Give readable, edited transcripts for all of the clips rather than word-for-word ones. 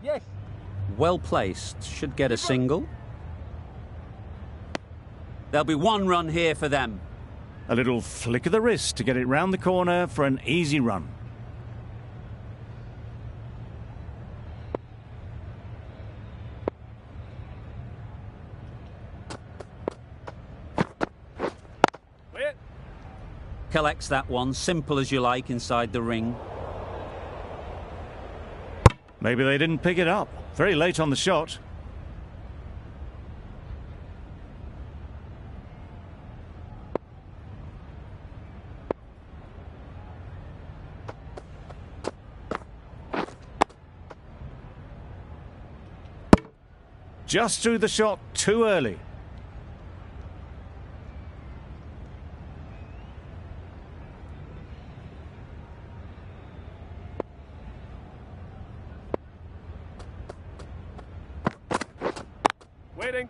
Yes. Well placed. Should get a single. There'll be one run here for them. A little flick of the wrist to get it round the corner for an easy run. Collects that one, simple as you like, inside the ring. Maybe they didn't pick it up. Very late on the shot. Just threw the shot too early. Waiting.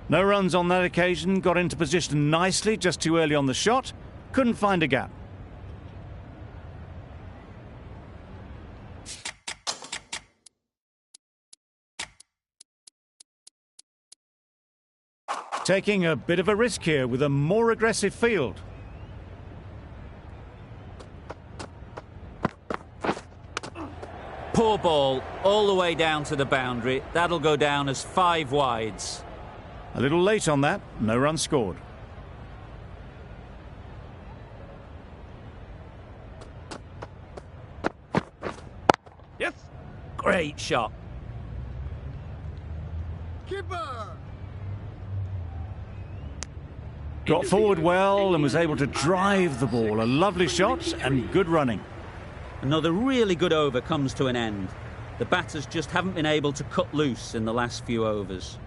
No runs on that occasion. Got into position nicely, just too early on the shot. Couldn't find a gap. Taking a bit of a risk here with a more aggressive field. Poor ball, all the way down to the boundary. That'll go down as 5 wides. A little late on that, no run scored. Yes. Great shot. Keeper. Got forward well and was able to drive the ball. A lovely shot and good running. Another really good over comes to an end. The batters just haven't been able to cut loose in the last few overs.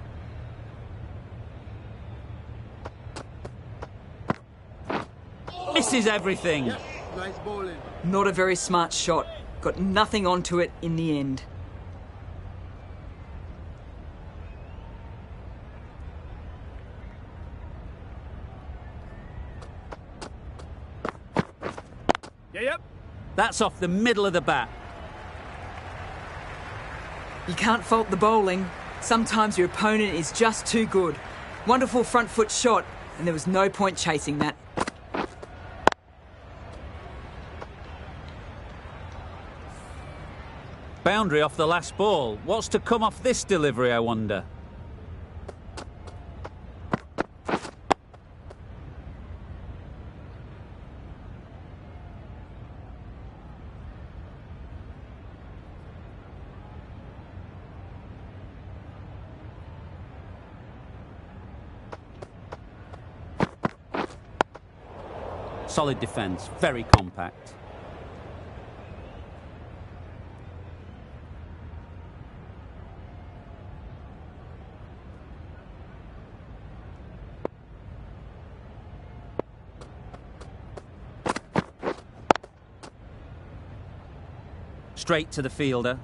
Misses everything. Yes. Nice bowling. Not a very smart shot. Got nothing onto it in the end. Yep. That's off the middle of the bat. You can't fault the bowling. Sometimes your opponent is just too good. Wonderful front foot shot, and there was no point chasing that. Boundary off the last ball. What's to come off this delivery, I wonder? Solid defence, very compact. Straight to the fielder.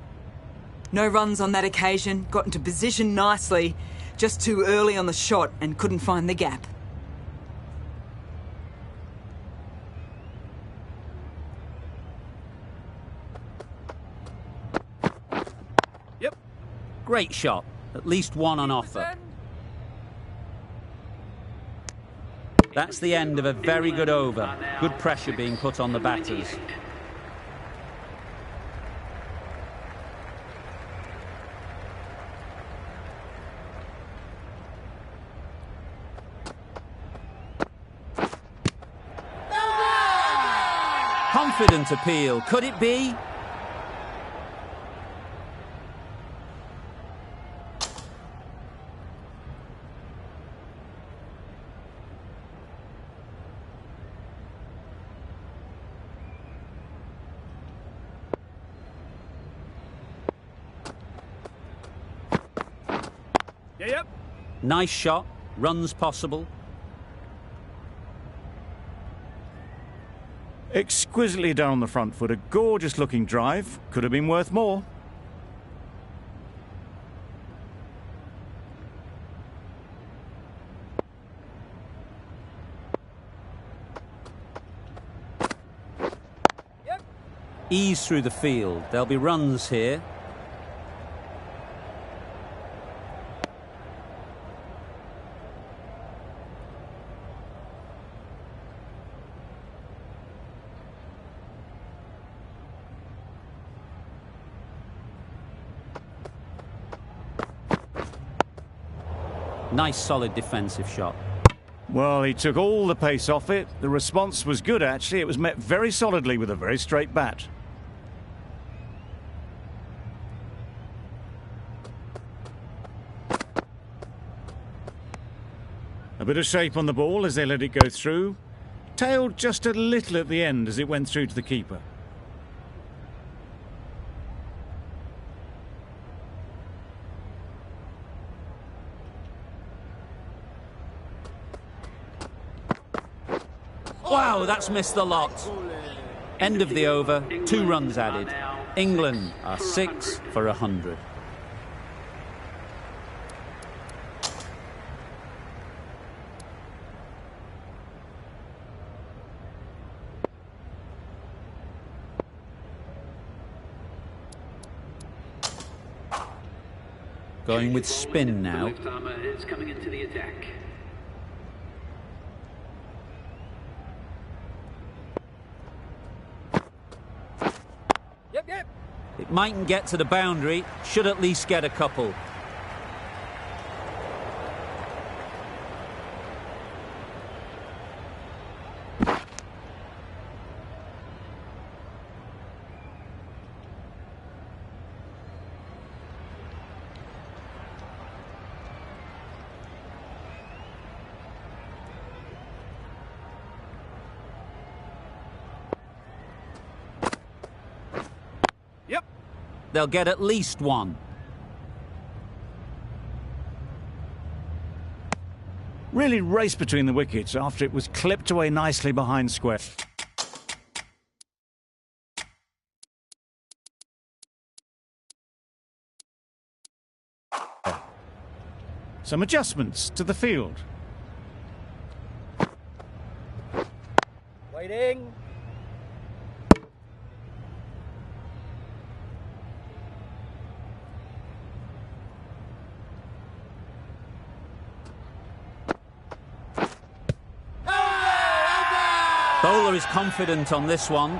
No runs on that occasion. Got into position nicely. Just too early on the shot and couldn't find the gap. Yep. Great shot. At least one on offer. That's the end of a very good over. Good pressure being put on the batters. Confident appeal. Could it be? Yep. Nice shot. Runs possible. Exquisitely down the front foot. A gorgeous looking drive. Could have been worth more. Ease through the field. There'll be runs here. Nice solid defensive shot. Well, he took all the pace off it. The response was good, actually. It was met very solidly with a very straight bat. A bit of shape on the ball as they let it go through. Tailed just a little at the end as it went through to the keeper. Wow, that's missed the lot. End of the over, 2 runs added. England are 6 for 100. Going with spin now. Is coming into the attack. Yep. It mightn't get to the boundary, should at least get a couple. Yep. They'll get at least 1. Really raced between the wickets after it was clipped away nicely behind square. Some adjustments to the field. Waiting. Bowler is confident on this one.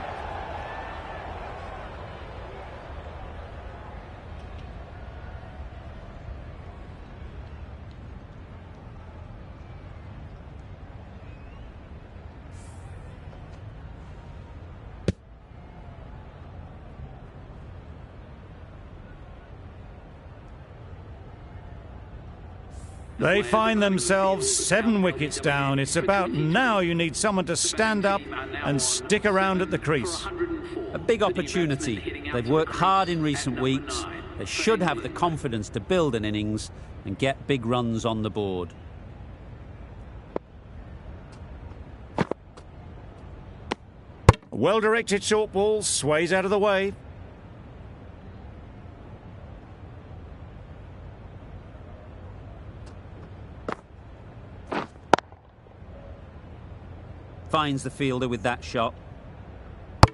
They find themselves 7 wickets down. It's about now you need someone to stand up and stick around at the crease. A big opportunity. They've worked hard in recent weeks. They should have the confidence to build an innings and get big runs on the board. A well-directed short ball sways out of the way. Finds the fielder with that shot.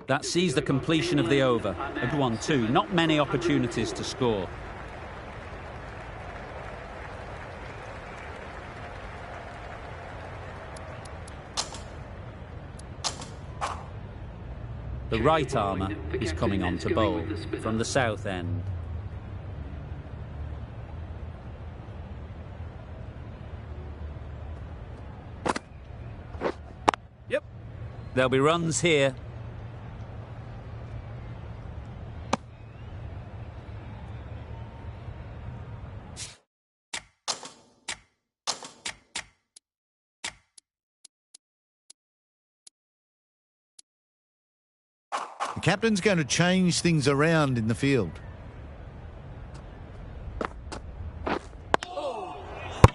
That sees the completion of the over. A good one too. Not many opportunities to score. The right armour is coming on to bowl from the south end. Yep. There'll be runs here. The captain's going to change things around in the field.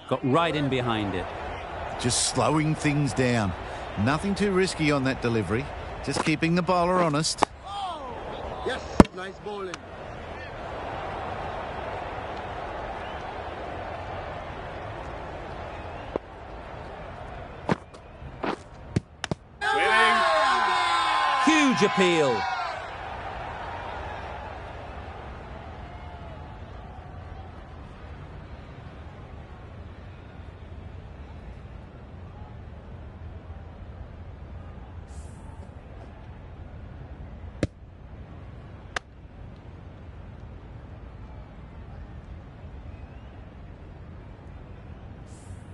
Got right in behind it. Just slowing things down. Nothing too risky on that delivery. Just keeping the bowler honest. Yes, nice bowling. Huge appeal.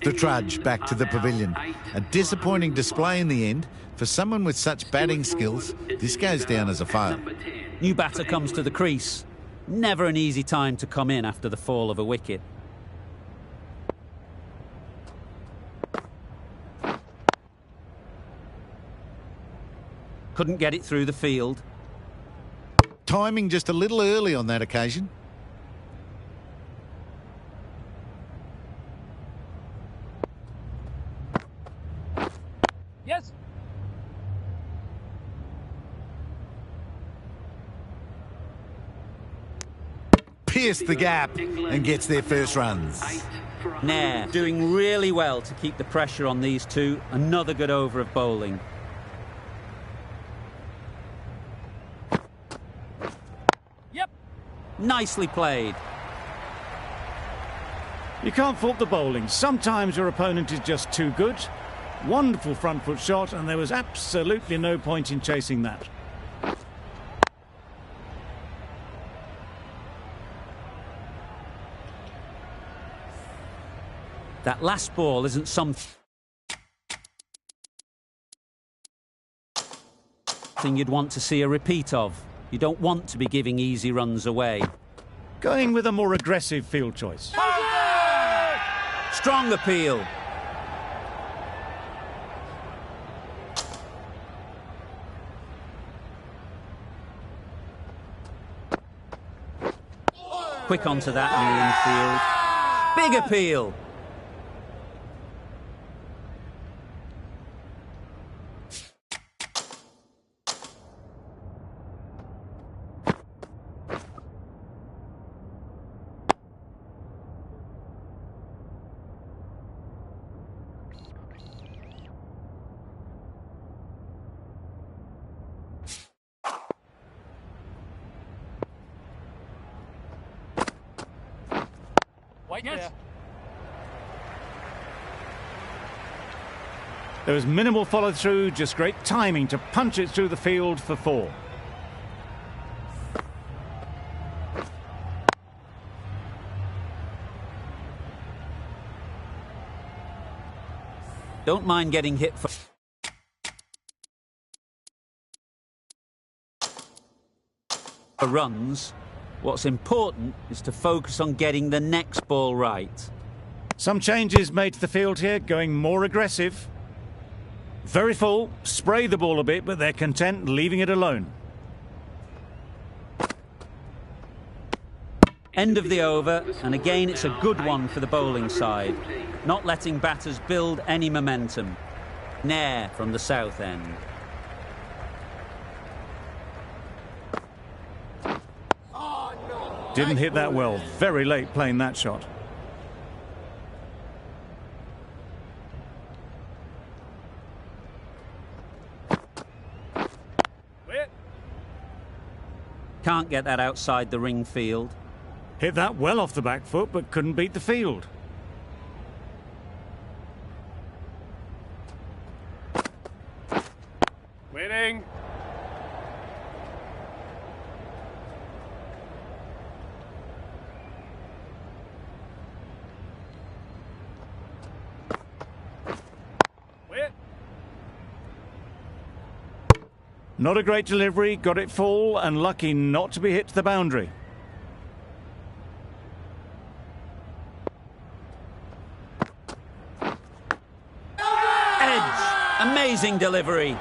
The trudge back to the pavilion. A disappointing display in the end. For someone with such batting skills, this goes down as a fail. New batter comes to the crease. Never an easy time to come in after the fall of a wicket. Couldn't get it through the field. Timing just a little early on that occasion. Yes. Pierced the gap and gets their first runs. Nair doing really well to keep the pressure on these two. Another good over of bowling. Yep. Nicely played. You can't fault the bowling. Sometimes your opponent is just too good. Wonderful front foot shot, and there was absolutely no point in chasing that. That last ball isn't something you'd want to see a repeat of. You don't want to be giving easy runs away. Going with a more aggressive field choice. Strong appeal. Quick onto that in the infield. Big appeal. Wait there. There was minimal follow-through, just great timing to punch it through the field for 4. Don't mind getting hit for runs. What's important is to focus on getting the next ball right. Some changes made to the field here, going more aggressive. Very full, spray the ball a bit, but they're content leaving it alone. End of the over, and again it's a good one for the bowling side. Not letting batters build any momentum. Nair from the south end. Didn't hit that well. Very late playing that shot. Can't get that outside the ring field. Hit that well off the back foot, but couldn't beat the field. Winning. Not a great delivery, got it full and lucky not to be hit to the boundary. Edge! Amazing delivery.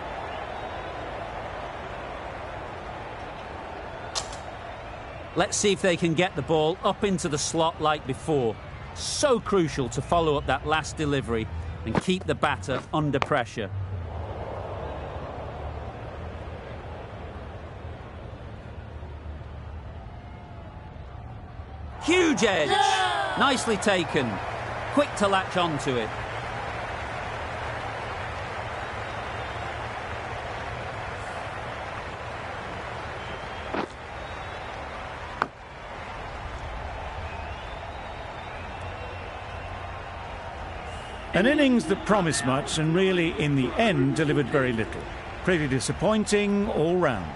Let's see if they can get the ball up into the slot like before. So crucial to follow up that last delivery and keep the batter under pressure. Huge edge. Nicely taken. Quick to latch onto it. An innings that promised much and really, in the end, delivered very little. Pretty disappointing all round.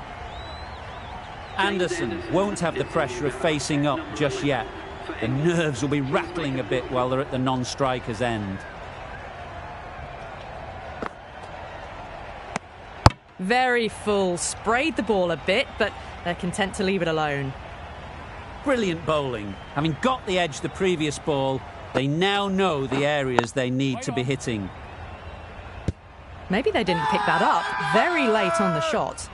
Anderson won't have the pressure of facing up just yet. The nerves will be rattling a bit while they're at the non-striker's end. Very full. Sprayed the ball a bit, but they're content to leave it alone. Brilliant bowling. Having got the edge the previous ball, they now know the areas they need to be hitting. Maybe they didn't pick that up very late on the shot.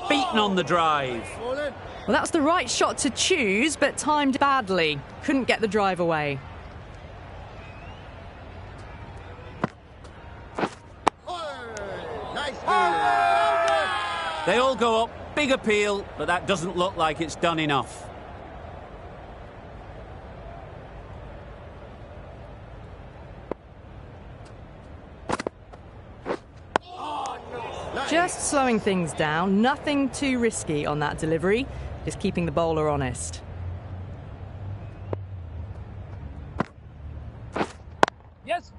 Beaten on the drive. Well, that's the right shot to choose, but timed badly. Couldn't get the drive away. They all go up, big appeal, but that doesn't look like it's done enough. Just slowing things down, nothing too risky on that delivery, just keeping the bowler honest. Yes.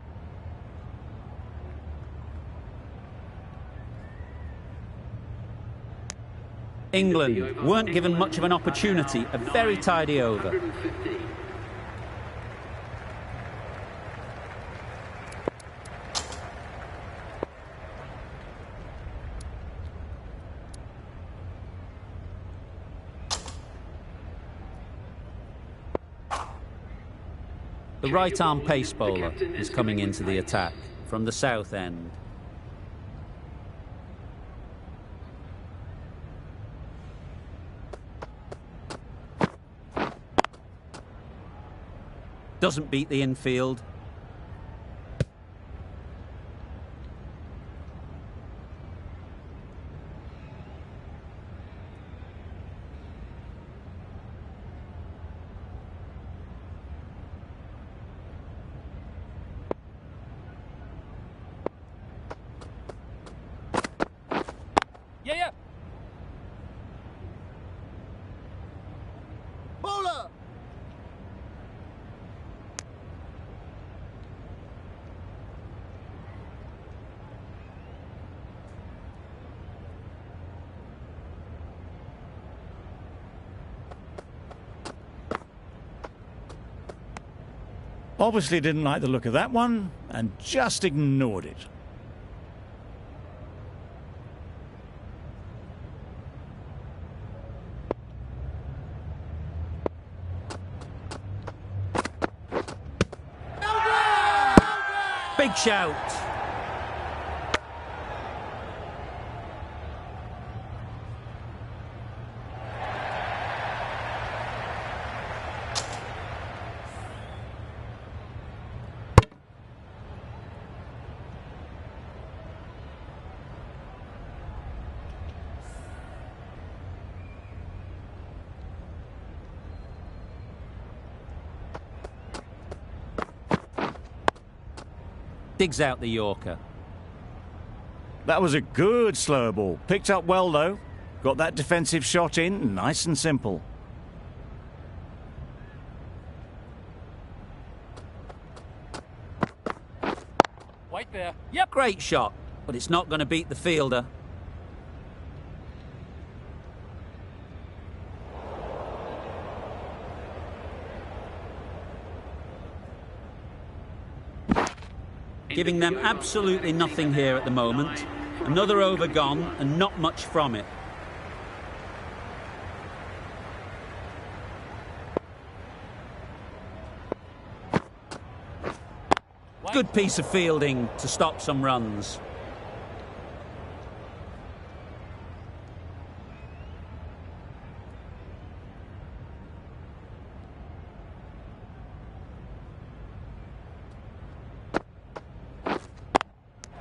England weren't given much of an opportunity, a very tidy over. 150. The right-arm pace bowler is coming into the attack from the south end. Doesn't beat the infield. Yeah. Bowler! Obviously didn't like the look of that one and just ignored it. Big shout. Digs out the Yorker. That was a good slower ball. Picked up well, though. Got that defensive shot in, nice and simple. Right there. Yep. Great shot, but it's not going to beat the fielder. Giving them absolutely nothing here at the moment. Another over gone and not much from it. Good piece of fielding to stop some runs.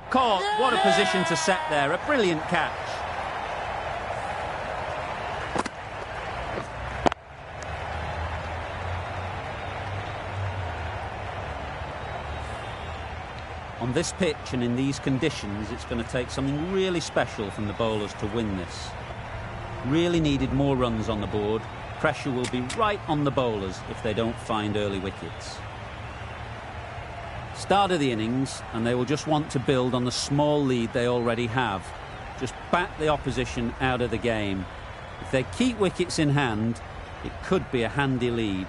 Caught. What a position to set there. A brilliant catch. On this pitch and in these conditions, it's going to take something really special from the bowlers to win this. Really needed more runs on the board. Pressure will be right on the bowlers if they don't find early wickets. Start of the innings, and they will just want to build on the small lead they already have. Just bat the opposition out of the game. If they keep wickets in hand, it could be a handy lead.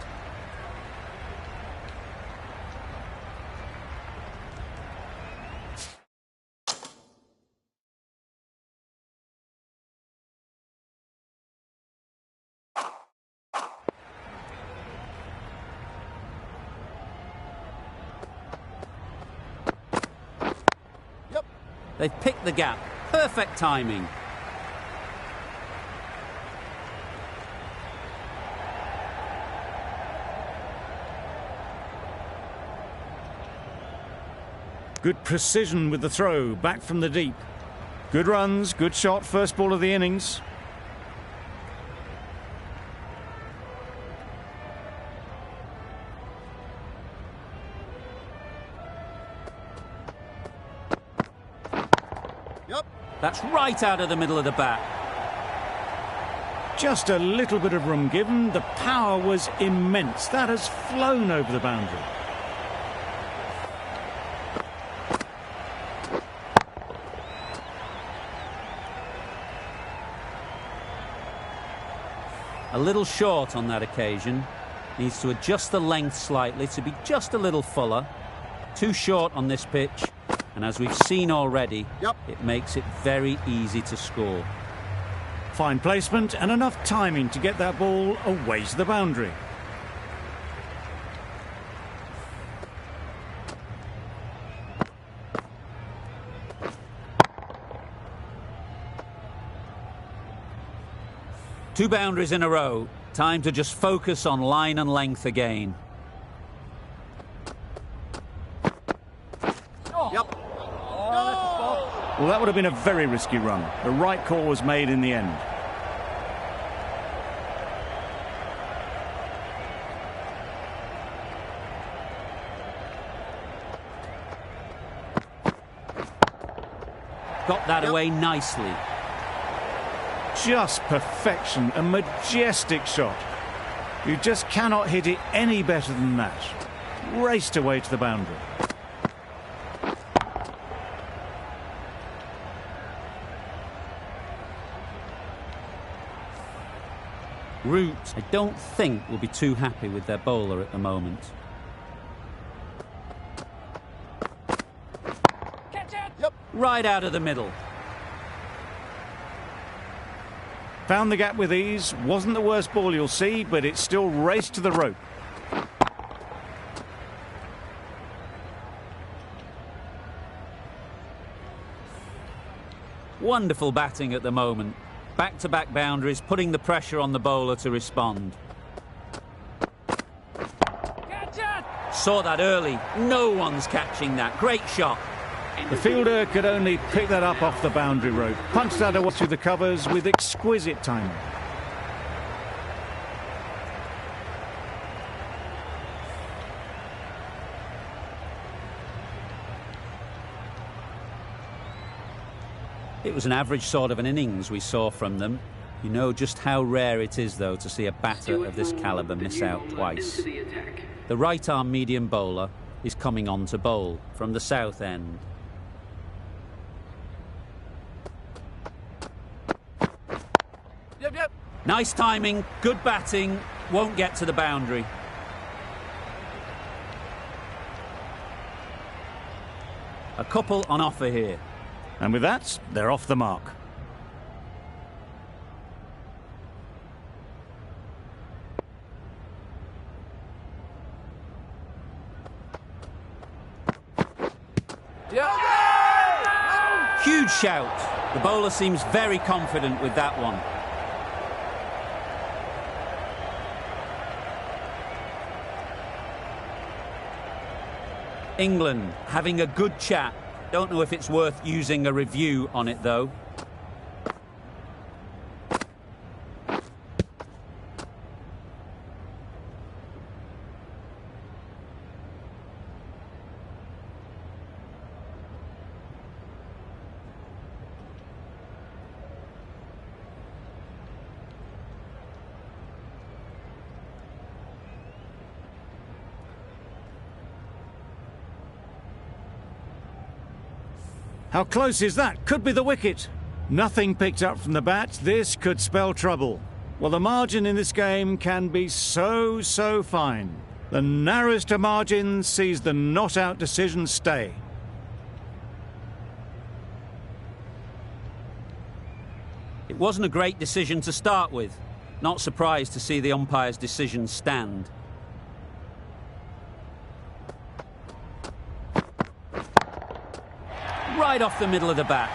They've picked the gap. Perfect timing. Good precision with the throw, back from the deep. Good runs, good shot, first ball of the innings. That's right out of the middle of the bat. Just a little bit of room given. The power was immense. That has flown over the boundary. A little short on that occasion. Needs to adjust the length slightly to be just a little fuller. Too short on this pitch. And as we've seen already, it makes it very easy to score. Fine placement and enough timing to get that ball away to the boundary. Two boundaries in a row. Time to just focus on line and length again. Well, that would have been a very risky run. The right call was made in the end. Got that away nicely. Just perfection, a majestic shot. You just cannot hit it any better than that. Raced away to the boundary. Root, I don't think, will be too happy with their bowler at the moment. Catch it! Right out of the middle. Found the gap with ease. Wasn't the worst ball you'll see, but it still raced to the rope. Wonderful batting at the moment. Back-to-back boundaries, putting the pressure on the bowler to respond. Catch it! Saw that early. No one's catching that. Great shot. The fielder could only pick that up off the boundary rope. Punched that away through the covers with exquisite timing. It was an average sort of an innings we saw from them. You know just how rare it is, though, to see a batter of this calibre miss out twice. The right-arm medium bowler is coming on to bowl from the south end. Yep. Nice timing, good batting, won't get to the boundary. A couple on offer here. And with that, they're off the mark. Huge shout. The bowler seems very confident with that one. England having a good chat. Don't know if it's worth using a review on it, though. How close is that? Could be the wicket. Nothing picked up from the bat. This could spell trouble. Well, the margin in this game can be so fine. The narrowest of margins sees the not-out decision stay. It wasn't a great decision to start with. Not surprised to see the umpire's decision stand. Right off the middle of the bat.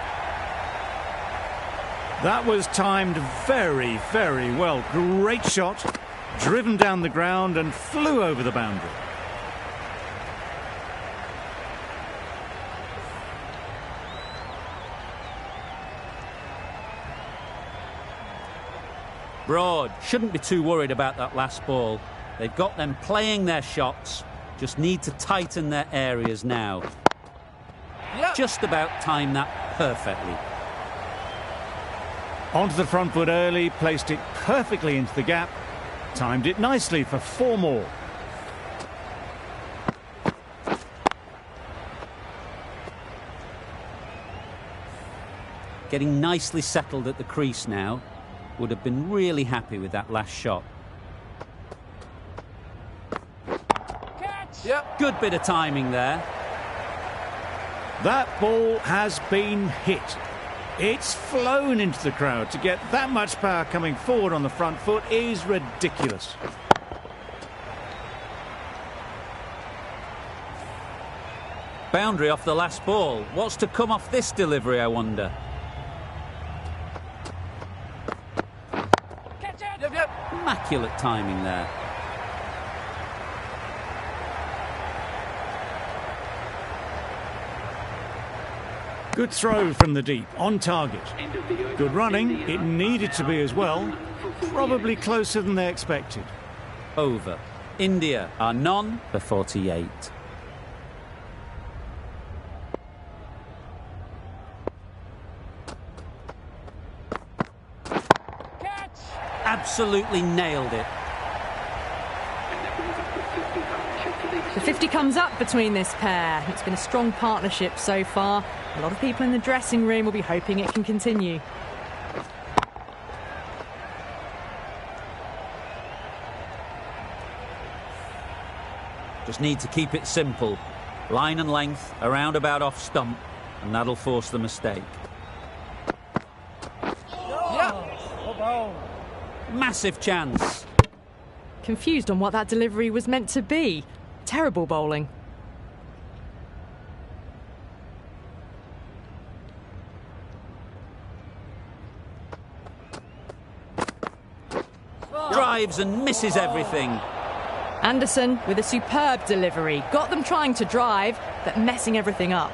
That was timed very well. Great shot, driven down the ground and flew over the boundary. Broad shouldn't be too worried about that last ball. They've got them playing their shots, just need to tighten their areas now. Yep. Just about timed that perfectly. Onto the front foot early, placed it perfectly into the gap, timed it nicely for 4 more. Getting nicely settled at the crease now. Would have been really happy with that last shot. Catch! Yep. Good bit of timing there. That ball has been hit. It's flown into the crowd. To get that much power coming forward on the front foot is ridiculous. Boundary off the last ball. What's to come off this delivery, I wonder? Catch it! Yep. Immaculate timing there. Good throw from the deep, on target. Good running, it needed to be as well. Probably closer than they expected. Over. India are none for 48. Catch! Absolutely nailed it. The 50 comes up between this pair. It's been a strong partnership so far. A lot of people in the dressing room will be hoping it can continue. Just need to keep it simple. Line and length, around about off stump, and that'll force the mistake. Yeah. Massive chance. Confused on what that delivery was meant to be. Terrible bowling. Drives and misses everything. Anderson with a superb delivery. Got them trying to drive, but messing everything up.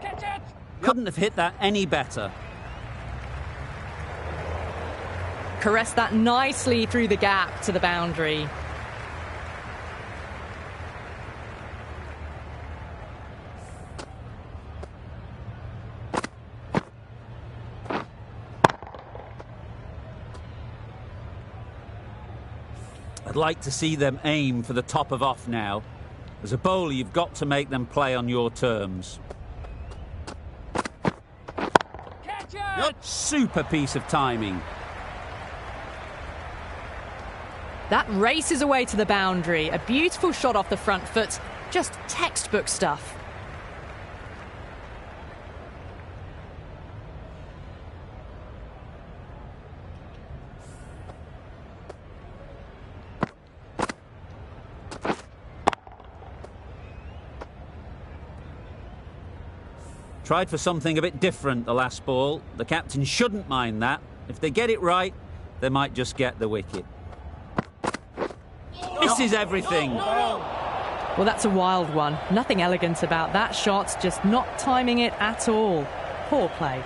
Catch it! Couldn't have hit that any better. Caressed that nicely through the gap to the boundary. I'd like to see them aim for the top of off now. As a bowler, you've got to make them play on your terms. Catch it! Super piece of timing. That races away to the boundary. A beautiful shot off the front foot. Just textbook stuff. Tried for something a bit different the last ball. The captain shouldn't mind that. If they get it right, they might just get the wicket. Misses everything. Well, that's a wild one. Nothing elegant about that shot, just not timing it at all. Poor play.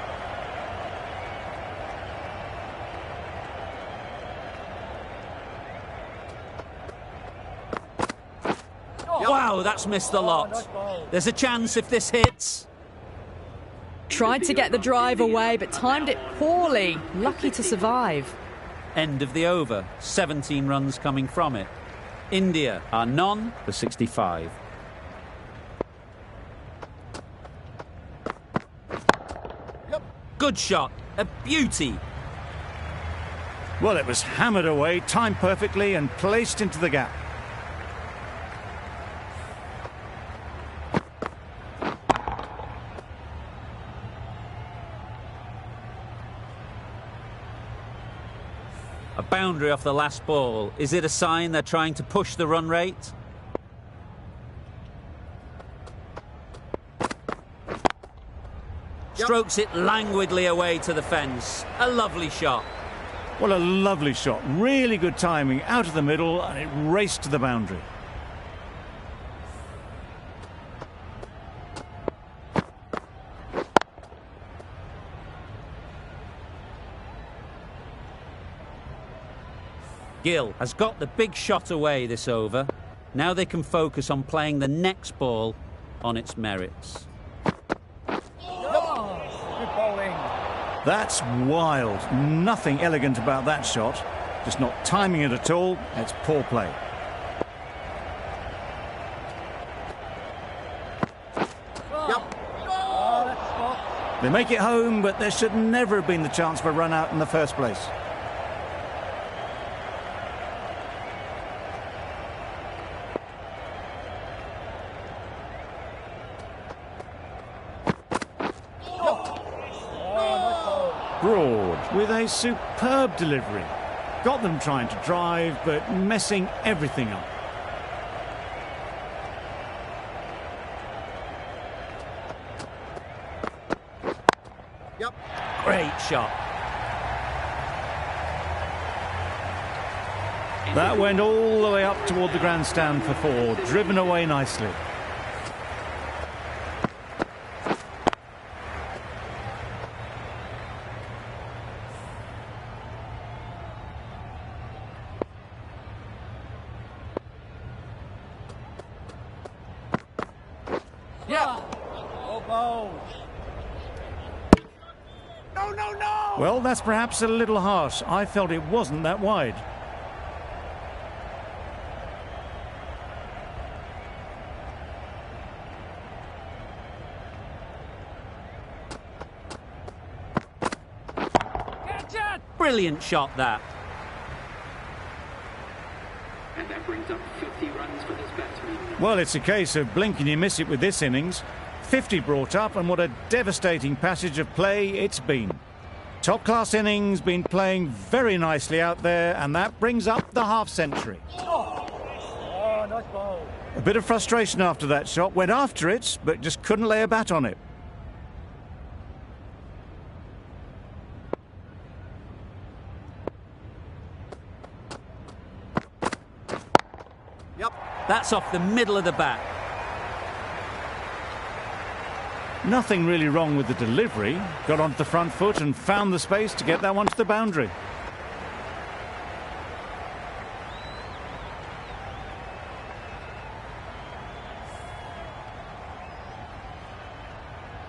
Wow, that's missed the lot. There's a chance if this hits. Tried to get the drive away, but timed it poorly. Lucky to survive. End of the over. 17 runs coming from it. India are none for 65. Good shot. A beauty. Well, it was hammered away, timed perfectly and placed into the gap. A boundary off the last ball. Is it a sign they're trying to push the run rate? Strokes it languidly away to the fence. A lovely shot. Well, a lovely shot. Really good timing out of the middle, and it raced to the boundary. Gill has got the big shot away this over. Now they can focus on playing the next ball on its merits. Good bowling. That's wild. Nothing elegant about that shot. Just not timing it at all. It's poor play. They make it home, but there should never have been the chance for a run out in the first place. Broad with a superb delivery. Got them trying to drive, but messing everything up. Great shot. That went all the way up toward the grandstand for four, driven away nicely. Well, that's perhaps a little harsh. I felt it wasn't that wide. Catch it! Brilliant shot, that. And that brings up 50 runs for this batsman. Well, it's a case of blink and you miss it with this innings. 50 brought up, and what a devastating passage of play it's been. Top-class innings, been playing very nicely out there, and that brings up the half-century. Oh, nice ball. A bit of frustration after that shot. Went after it, but just couldn't lay a bat on it. That's off the middle of the bat. Nothing really wrong with the delivery. Got onto the front foot and found the space to get that one to the boundary.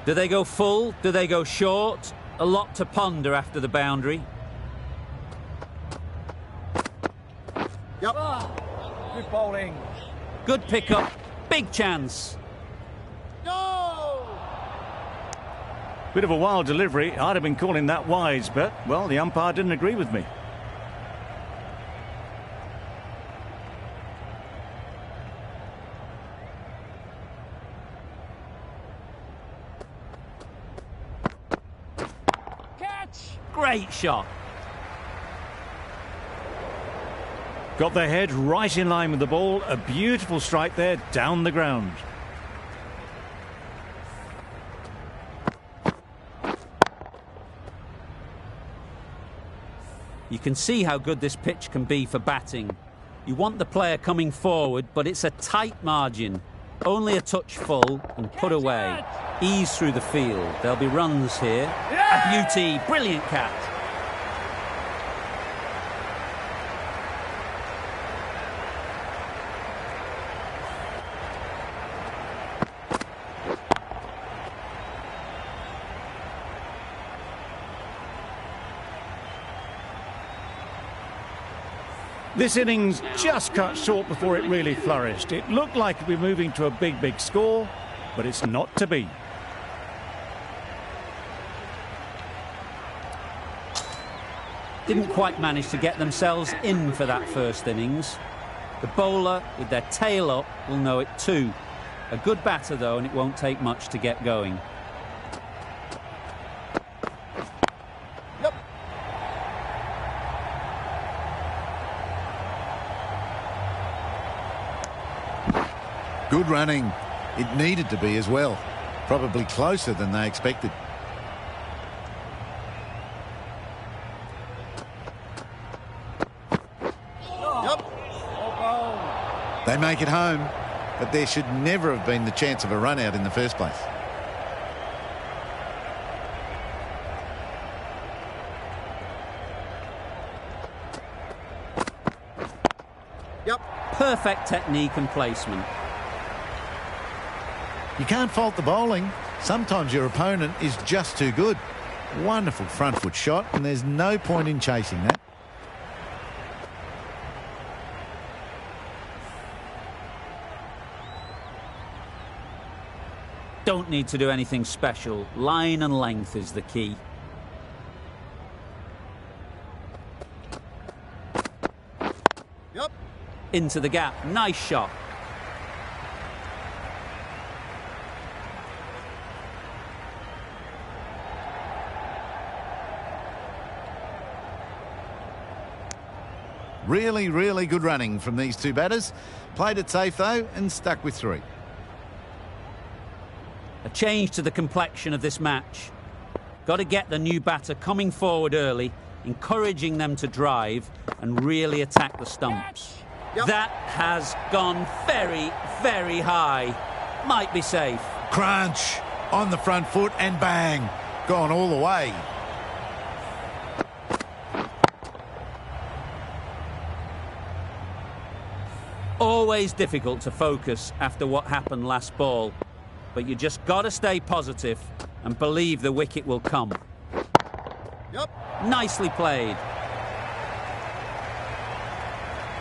Do they go full? Do they go short? A lot to ponder after the boundary. Good bowling. Good pickup. Big chance. Bit of a wild delivery. I'd have been calling that wise, but, well, the umpire didn't agree with me. Catch! Great shot. Got their head right in line with the ball. A beautiful strike there, down the ground. You can see how good this pitch can be for batting. You want the player coming forward, but it's a tight margin. Only a touch full and put away. Ease through the field. There'll be runs here. A beauty. Brilliant catch. This innings just cut short before it really flourished. It looked like it'd be moving to a big score, but it's not to be. Didn't quite manage to get themselves in for that first innings. The bowler, with their tail up, will know it too. A good batter, though, and it won't take much to get going. Good running. It needed to be as well. Probably closer than they expected. They make it home, but there should never have been the chance of a run out in the first place. Perfect technique and placement. You can't fault the bowling. Sometimes your opponent is just too good. Wonderful front foot shot, and there's no point in chasing that. Don't need to do anything special. Line and length is the key. Into the gap. Nice shot. Really good running from these two batters. Played it safe, though, and stuck with 3. A change to the complexion of this match. Got to get the new batter coming forward early, encouraging them to drive and really attack the stumps. That has gone very high. Might be safe. Crunch on the front foot and bang. Gone all the way. Always difficult to focus after what happened last ball. But you just got to stay positive and believe the wicket will come. Nicely played.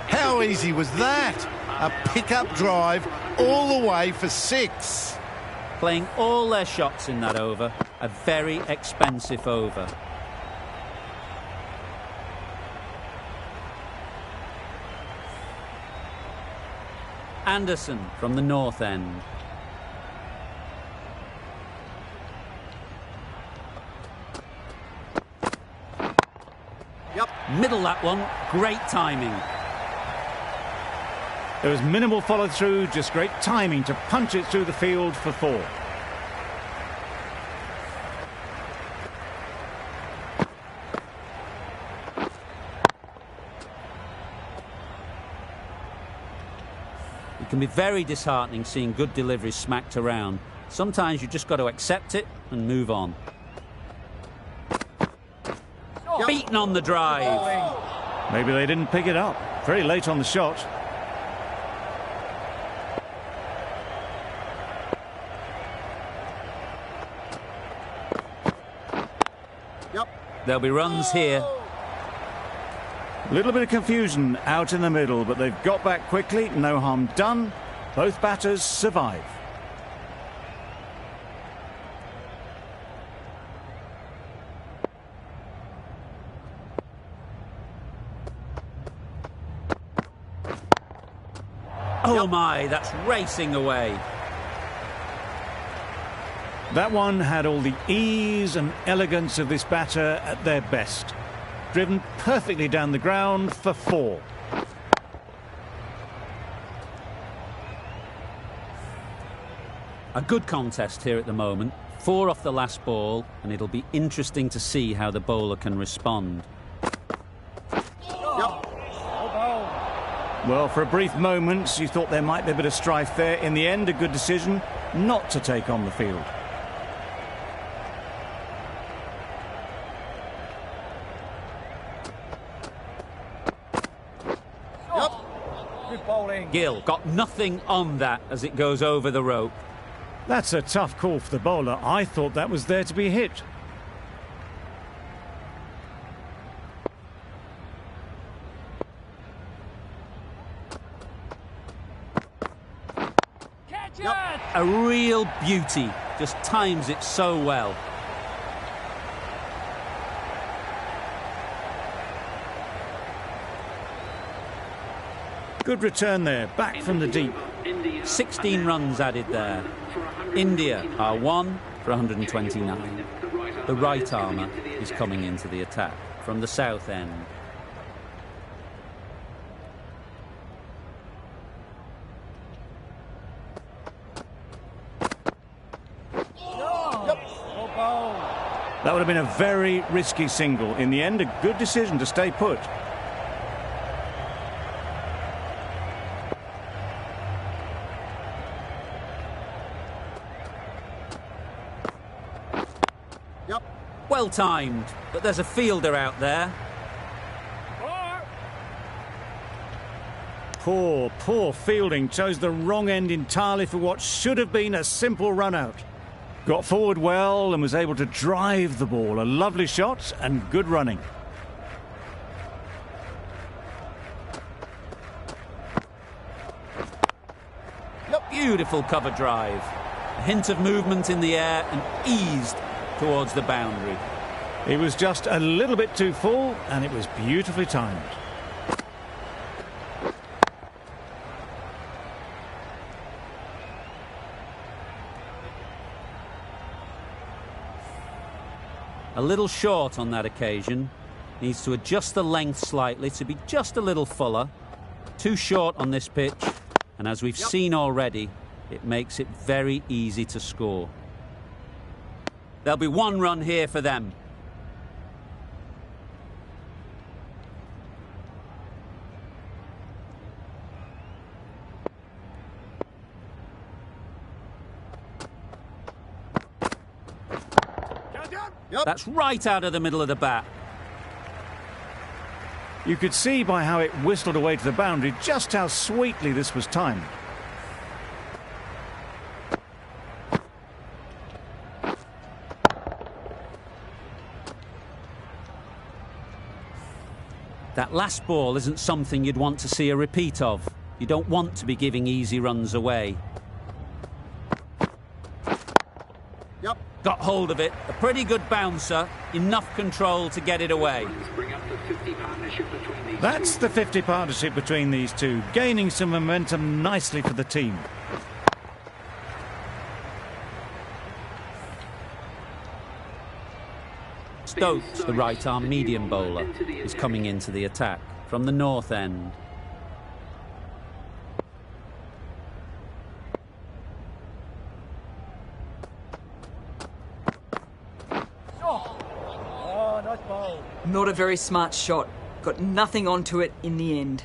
How easy was that? A pick-up drive all the way for 6. Playing all their shots in that over. A very expensive over. Anderson from the north end. Middle that one. Great timing. There was minimal follow-through, just great timing to punch it through the field for 4. It can be very disheartening seeing good deliveries smacked around. Sometimes you just got to accept it and move on. Beaten on the drive. Maybe they didn't pick it up. Very late on the shot. There'll be runs here. A little bit of confusion out in the middle, but they've got back quickly. No harm done. Both batters survive. Oh my, that's racing away. That one had all the ease and elegance of this batter at their best. Driven perfectly down the ground for 4. A good contest here at the moment. 4 off the last ball, and it'll be interesting to see how the bowler can respond. Well, for a brief moment, you thought there might be a bit of strife there. In the end, a good decision not to take on the field. Good bowling. Gill got nothing on that as it goes over the rope. That's a tough call for the bowler. I thought that was there to be hit. real beauty. Just times it so well. Good return there, back from the deep. 16 runs added there. India are 1 for 129. The right armour is coming into the attack from the south end. That would have been a very risky single. In the end, a good decision to stay put. Well timed, but there's a fielder out there. Poor fielding. Chose the wrong end entirely for what should have been a simple run out. Got forward well and was able to drive the ball. A lovely shot and good running. Beautiful cover drive. A hint of movement in the air and eased towards the boundary. It was just a little bit too full and it was beautifully timed. A little short on that occasion. Needs to adjust the length slightly to be just a little fuller. Too short on this pitch, and as we've seen already, it makes it very easy to score. There'll be 1 run here for them. That's right out of the middle of the bat. You could see by how it whistled away to the boundary just how sweetly this was timed. That last ball isn't something you'd want to see a repeat of. You don't want to be giving easy runs away. Got hold of it, a pretty good bouncer, enough control to get it away. That's the 50 partnership between these two, gaining some momentum nicely for the team. Stokes, the right-arm medium bowler, is coming into the attack from the north end. Not a very smart shot. Got nothing onto it in the end.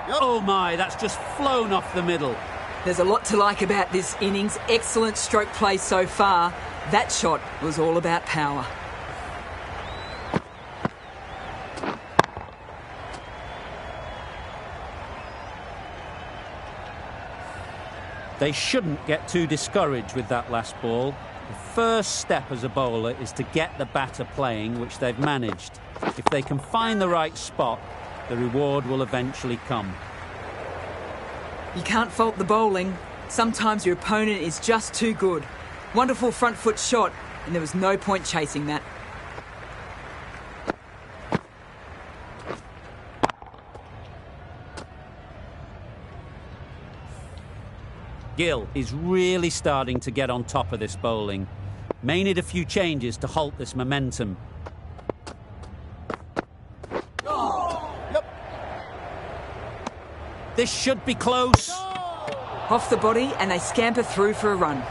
Oh my, that's just flown off the middle. There's a lot to like about this innings. Excellent stroke play so far. That shot was all about power. They shouldn't get too discouraged with that last ball. The first step as a bowler is to get the batter playing, which they've managed. If they can find the right spot, the reward will eventually come. You can't fault the bowling. Sometimes your opponent is just too good. Wonderful front foot shot, and there was no point chasing that. Gill is really starting to get on top of this bowling. May need a few changes to halt this momentum. This should be close. Off the body, and they scamper through for a run.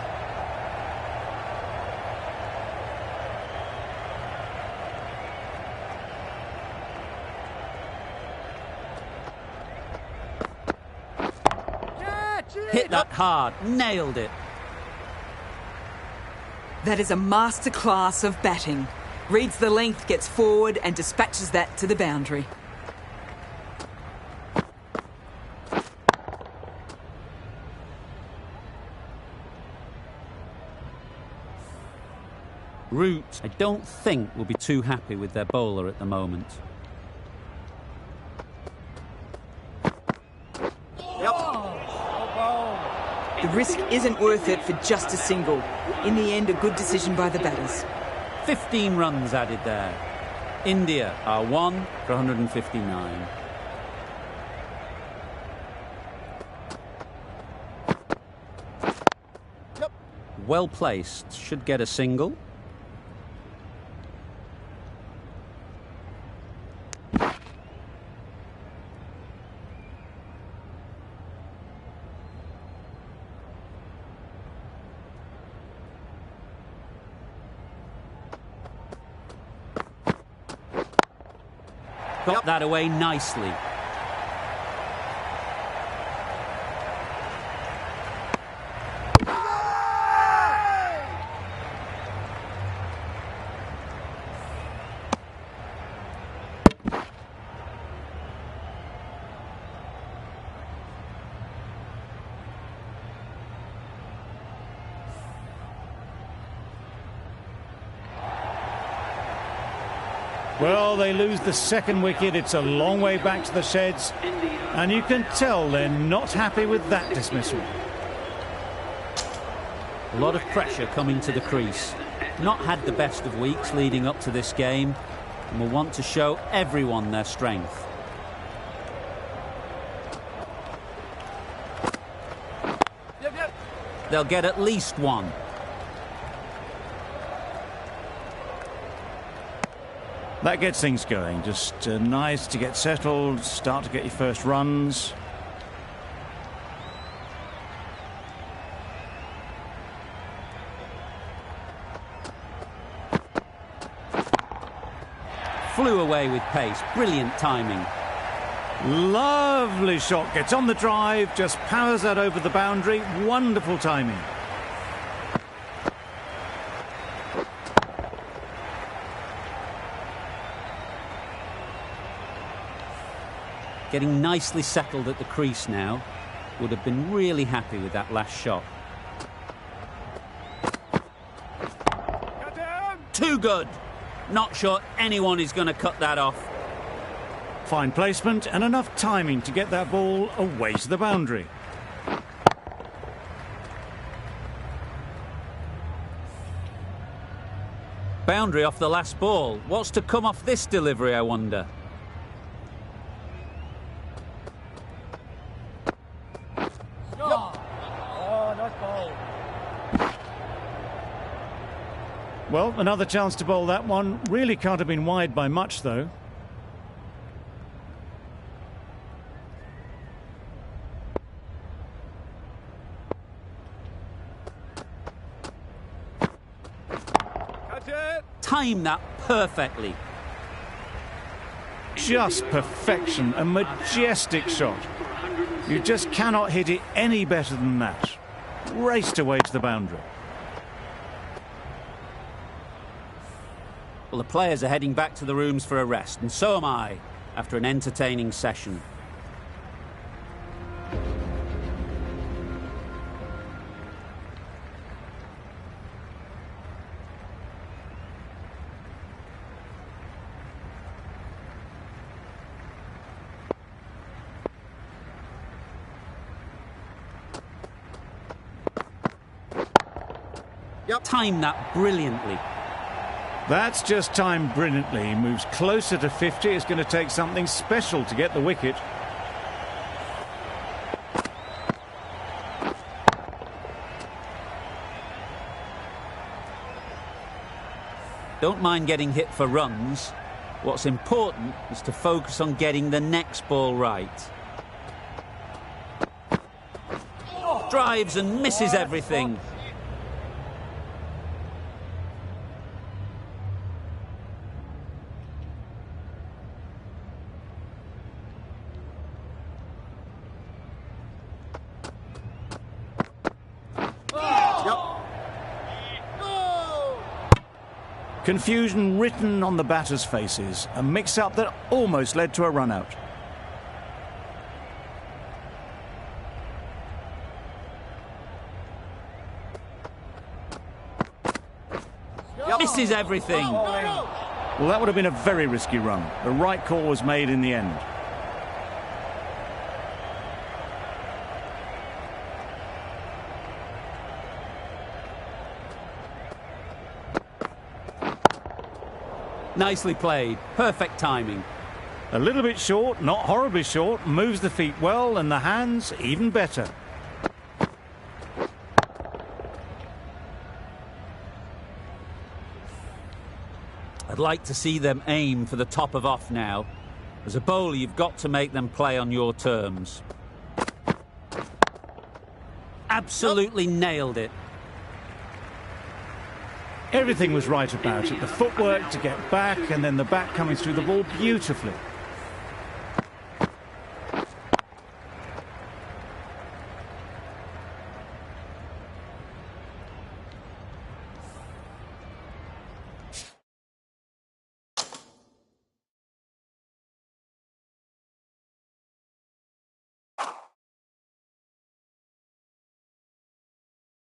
Hit that hard, nailed it. That is a masterclass of batting. Reads the length, gets forward and dispatches that to the boundary. Root, I don't think, will be too happy with their bowler at the moment. The risk isn't worth it for just a single. In the end, a good decision by the batters. 15 runs added there. India are 1 for 159. Well placed, should get a single. Got that away nicely. Well, they lose the second wicket. It's a long way back to the sheds. And you can tell they're not happy with that dismissal. A lot of pressure coming to the crease. Not had the best of weeks leading up to this game and will want to show everyone their strength. They'll get at least one. That gets things going. Just nice to get settled, start to get your first runs. Flew away with pace. Brilliant timing. Lovely shot. Gets on the drive, just powers that over the boundary. Wonderful timing. Getting nicely settled at the crease now. Would have been really happy with that last shot. Too good. Not sure anyone is going to cut that off. Fine placement and enough timing to get that ball away to the boundary. Boundary off the last ball. What's to come off this delivery, I wonder? Well, another chance to bowl that one. Really can't have been wide by much, though. Time that perfectly. Just perfection, a majestic shot. You just cannot hit it any better than that. Raced away to the boundary. Well, the players are heading back to the rooms for a rest, and so am I, after an entertaining session. Timed that brilliantly. That's just timed brilliantly. He moves closer to 50. It's going to take something special to get the wicket. Don't mind getting hit for runs. What's important is to focus on getting the next ball right. Drives and misses everything. Confusion written on the batters' faces. A mix-up that almost led to a run-out. Misses everything. Well, that would have been a very risky run. The right call was made in the end. Nicely played. Perfect timing. A little bit short, not horribly short, moves the feet well and the hands even better. I'd like to see them aim for the top of off now. As a bowler, you've got to make them play on your terms. Absolutely nailed it. Everything was right about it. The footwork to get back and then the bat coming through the ball beautifully.